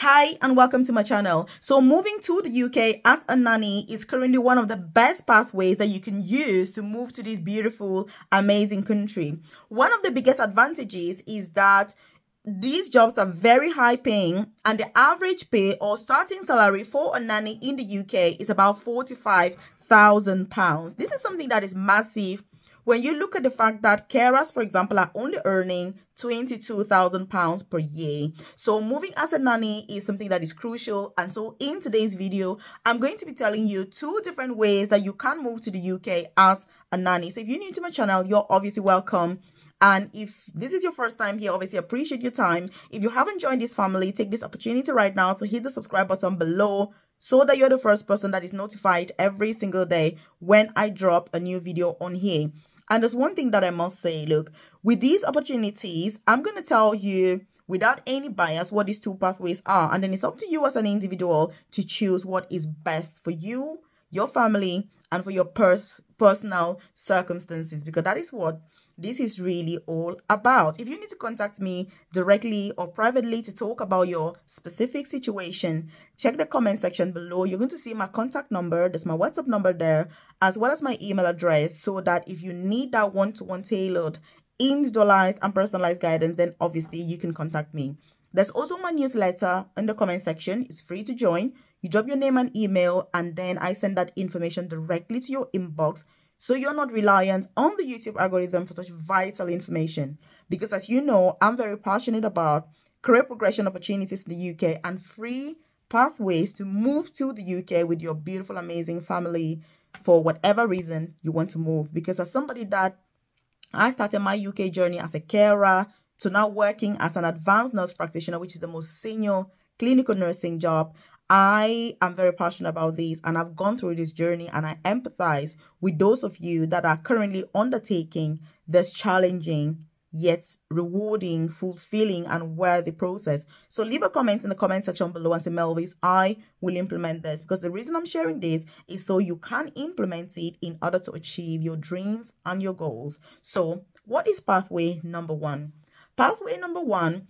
Hi and welcome to my channel. So moving to the UK as a nanny is currently one of the best pathways that you can use to move to this beautiful, amazing country. One of the biggest advantages is that these jobs are very high paying, and the average pay or starting salary for a nanny in the UK is about £45,000. This is something that is massive when you look at the fact that carers, for example, are only earning £22,000 per year. So moving as a nanny is something that is crucial. And so in today's video, I'm going to be telling you 2 different ways that you can move to the UK as a nanny. So if you're new to my channel, you're obviously welcome. And if this is your first time here, obviously appreciate your time. If you haven't joined this family, take this opportunity right now to hit the subscribe button below so that you're the first person that is notified every single day when I drop a new video on here. And there's one thing that I must say, look, with these opportunities, I'm going to tell you without any bias what these 2 pathways are. And then it's up to you as an individual to choose what is best for you, your family, and for your personal circumstances, because that is what this is really all about. If you need to contact me directly or privately to talk about your specific situation, check the comment section below. You're going to see my contact number. There's my WhatsApp number there, as well as my email address, so that if you need that one-to-one tailored, individualized and personalized guidance, then obviously you can contact me. There's also my newsletter in the comment section. It's free to join. You drop your name and email, and then I send that information directly to your inbox, so you're not reliant on the YouTube algorithm for such vital information. Because as you know, I'm very passionate about career progression opportunities in the UK and free pathways to move to the UK with your beautiful, amazing family for whatever reason you want to move. Because as somebody that I started my UK journey as a carer to now working as an advanced nurse practitioner, which is the most senior clinical nursing job, I am very passionate about this, and I've gone through this journey, and I empathize with those of you that are currently undertaking this challenging yet rewarding, fulfilling and worthy process. So leave a comment in the comment section below and say, Melvis, I will implement this, because the reason I'm sharing this is so you can implement it in order to achieve your dreams and your goals. So what is pathway number 1? Pathway number 1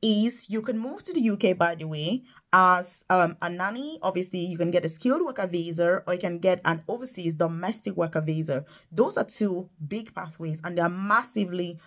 is you can move to the UK, by the way, as a nanny. Obviously, you can get a skilled worker visa, or you can get an overseas domestic worker visa. Those are 2 big pathways, and they are massively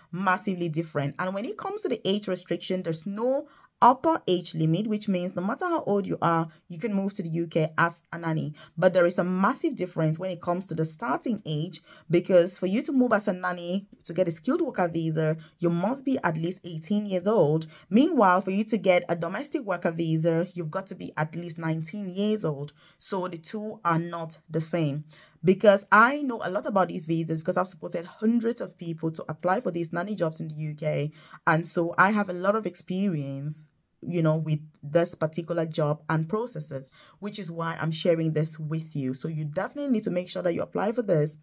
different. And when it comes to the age restriction, there's no upper age limit, which means no matter how old you are, you can move to the UK as a nanny. But there is a massive difference when it comes to the starting age, because for you to move as a nanny to get a skilled worker visa, you must be at least 18 years old. Meanwhile, for you to get a domestic worker visa, you've got to be at least 19 years old. So the 2 are not the same. Because I know a lot about these visas, because I've supported hundreds of people to apply for these nanny jobs in the UK. And so I have a lot of experience, you know, with this particular job and processes, which is why I'm sharing this with you. So you definitely need to make sure that you apply for this.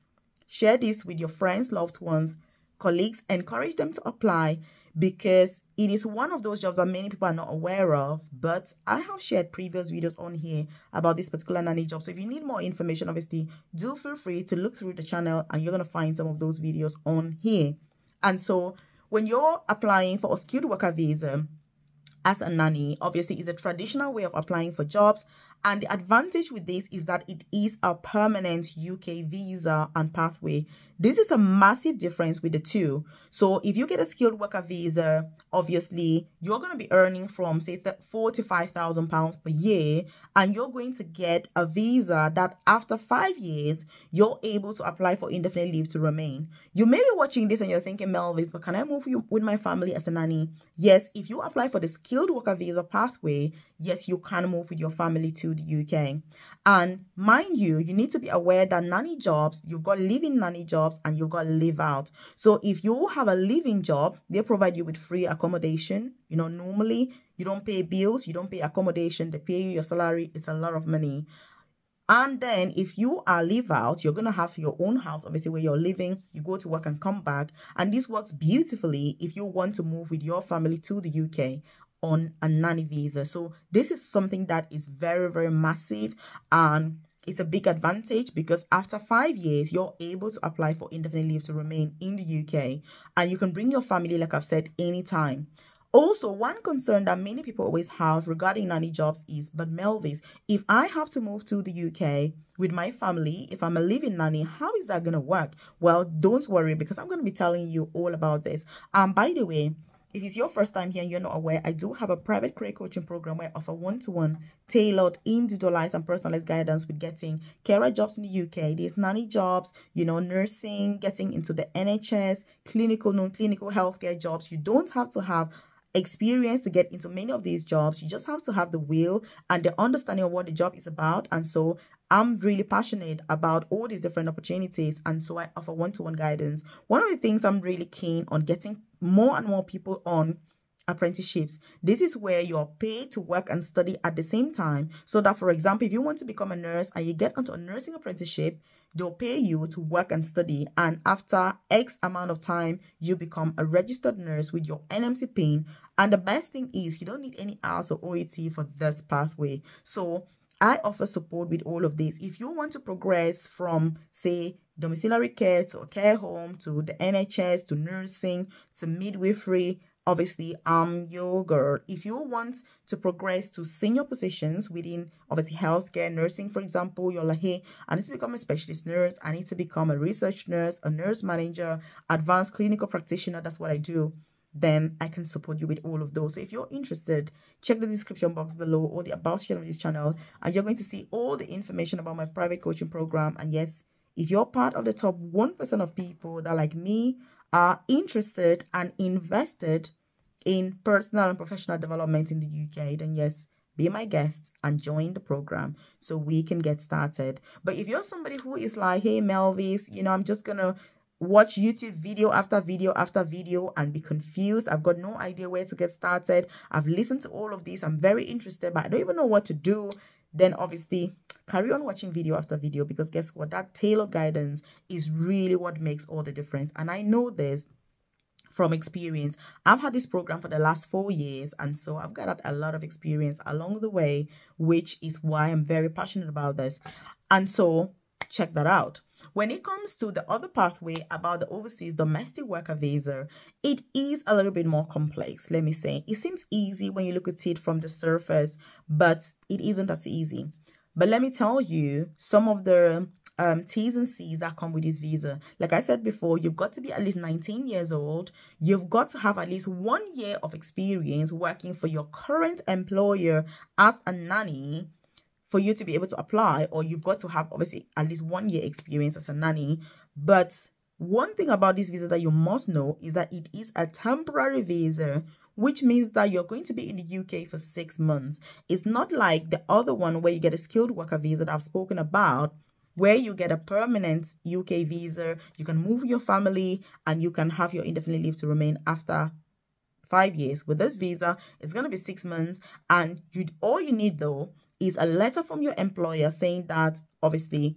Share this with your friends, loved ones, colleagues, encourage them to apply, because it is one of those jobs that many people are not aware of. But I have shared previous videos on here about this particular nanny job. So if you need more information, obviously, do feel free to look through the channel, and you're going to find some of those videos on here. And so when you're applying for a skilled worker visa as a nanny, obviously is a traditional way of applying for jobs. And the advantage with this is that it is a permanent UK visa and pathway. This is a massive difference with the 2. So if you get a skilled worker visa, obviously you're going to be earning from, say, £45,000 per year, and you're going to get a visa that after 5 years, you're able to apply for indefinite leave to remain. You may be watching this and you're thinking, Melvis, but can I move with my family as a nanny? Yes, if you apply for the skilled worker visa pathway, yes, you can move with your family to the UK. And mind you, you need to be aware that nanny jobs, you've got live-in nanny jobs and you've got live out. So if you have a live-in job, they provide you with free accommodation. You know, normally you don't pay bills, you don't pay accommodation, they pay you your salary. It's a lot of money. And then if you are live out, you're going to have your own house, obviously, where you're living. You go to work and come back. And this works beautifully if you want to move with your family to the UK on a nanny visa. So this is something that is very massive, and it's a big advantage, because after 5 years, you're able to apply for indefinite leave to remain in the UK, and you can bring your family, like I've said, anytime. Also, one concern that many people always have regarding nanny jobs is, but Melvis, if I have to move to the UK with my family, if I'm a living nanny, how is that going to work? Well, don't worry, because I'm going to be telling you all about this. By the way, if it's your first time here and you're not aware, I do have a private career coaching program where I offer one-to-one, tailored, individualized, and personalized guidance with getting carer jobs in the UK. There's nanny jobs, you know, nursing, getting into the NHS, clinical, non-clinical healthcare jobs. You don't have to have experience to get into many of these jobs. You just have to have the will and the understanding of what the job is about. And so I'm really passionate about all these different opportunities, and so I offer one-to-one guidance. One of the things I'm really keen on getting more and more people on apprenticeships. This is where you're paid to work and study at the same time, so that, for example, if you want to become a nurse and you get onto a nursing apprenticeship, they'll pay you to work and study, and after X amount of time you become a registered nurse with your NMC pin. And the best thing is you don't need any hours or OET for this pathway. So I offer support with all of this. If you want to progress from, say, domiciliary care to a care home to the NHS to nursing to midwifery, obviously I'm your girl. If you want to progress to senior positions within, obviously, healthcare, nursing, for example, you're like, hey, I need to become a specialist nurse, I need to become a research nurse, a nurse manager, advanced clinical practitioner, that's what I do, then I can support you with all of those. So if you're interested, check the description box below or the about section of this channel, and you're going to see all the information about my private coaching program. And yes, if you're part of the top 1% of people that, like me, are interested and invested in personal and professional development in the UK, then yes, be my guest and join the program so we can get started. But if you're somebody who is like, hey, Melvis, you know, I'm just gonna watch YouTube video after video after video and be confused, I've got no idea where to get started, I've listened to all of this, I'm very interested, but I don't even know what to do, then obviously carry on watching video after video, because guess what, that tailored guidance is really what makes all the difference. And I know this from experience. I've had this program for the last 4 years, and so I've got a lot of experience along the way, which is why I'm very passionate about this. And so check that out. When it comes to the other pathway about the overseas domestic worker visa, it is a little bit more complex, let me say. It seems easy when you look at it from the surface, but it isn't as easy. But let me tell you some of the T's and C's that come with this visa. Like I said before, you've got to be at least 19 years old. You've got to have at least 1 year of experience working for your current employer as a nanny for you to be able to apply, or you've got to have obviously at least 1 year experience as a nanny. But one thing about this visa that you must know is that it is a temporary visa, which means that you're going to be in the UK for 6 months. It's not like the other one where you get a skilled worker visa that I've spoken about, where you get a permanent UK visa, you can move your family, and you can have your indefinite leave to remain after 5 years. With this visa, it's going to be 6 months, and all you need though is a letter from your employer saying that obviously,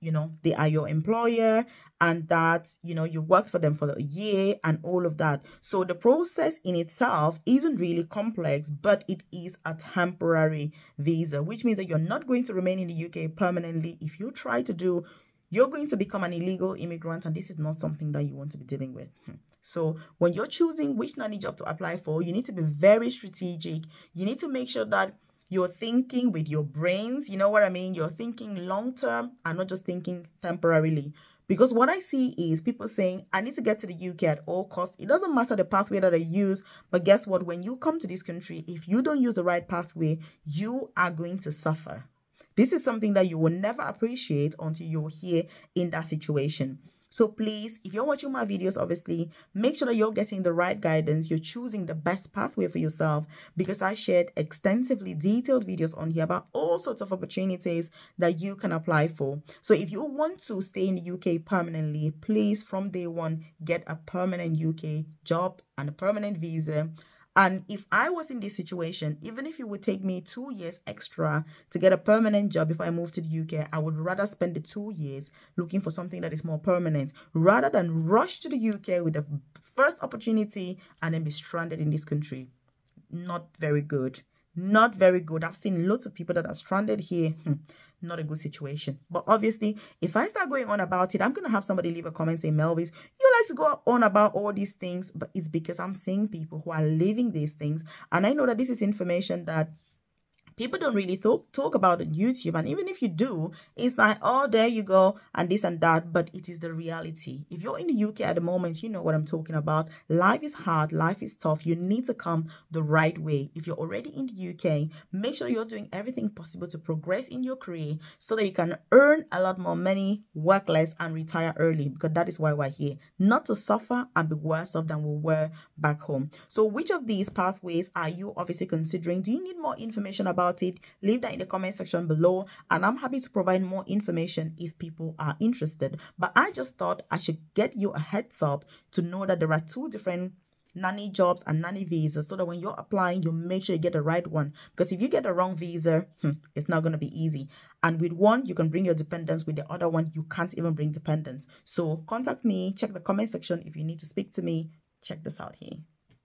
you know, they are your employer and that, you know, you worked for them for a year and all of that. So the process in itself isn't really complex, but it is a temporary visa, which means that you're not going to remain in the UK permanently. If you try to do, you're going to become an illegal immigrant, and this is not something that you want to be dealing with. So when you're choosing which nanny job to apply for, you need to be very strategic. You need to make sure that you're thinking with your brains, you know what I mean? You're thinking long term and not just thinking temporarily. Because what I see is people saying, I need to get to the UK at all costs. It doesn't matter the pathway that I use, but guess what? When you come to this country, if you don't use the right pathway, you are going to suffer. This is something that you will never appreciate until you're here in that situation. So please, if you're watching my videos, obviously, make sure that you're getting the right guidance. You're choosing the best pathway for yourself, because I shared extensively detailed videos on here about all sorts of opportunities that you can apply for. So if you want to stay in the UK permanently, please, from day one, get a permanent UK job and a permanent visa. And if I was in this situation, even if it would take me 2 years extra to get a permanent job if I move to the UK, I would rather spend the 2 years looking for something that is more permanent rather than rush to the UK with the first opportunity and then be stranded in this country. Not very good. Not very good. I've seen lots of people that are stranded here. Not a good situation. But obviously, if I start going on about it, I'm going to have somebody leave a comment saying, Melvis, you like to go on about all these things, but it's because I'm seeing people who are living these things. And I know that this is information that people don't really talk about on YouTube. And even if you do, it's like, oh, there you go, and this and that. But it is the reality. If you're in the UK at the moment, you know what I'm talking about. Life is hard. Life is tough. You need to come the right way. If you're already in the UK, make sure you're doing everything possible to progress in your career so that you can earn a lot more money, work less, and retire early. Because that is why we're here. Not to suffer and be worse off than we were back home. So which of these pathways are you obviously considering? Do you need more information about it? Leave that in the comment section below, and I'm happy to provide more information if people are interested. But I just thought I should get you a heads up to know that there are two different nanny jobs and nanny visas, so that when you're applying, you make sure you get the right one. Because if you get the wrong visa, it's not going to be easy. And with one, you can bring your dependents. With the other one, you can't even bring dependents. So contact me, check the comment section if you need to speak to me. Check this out here.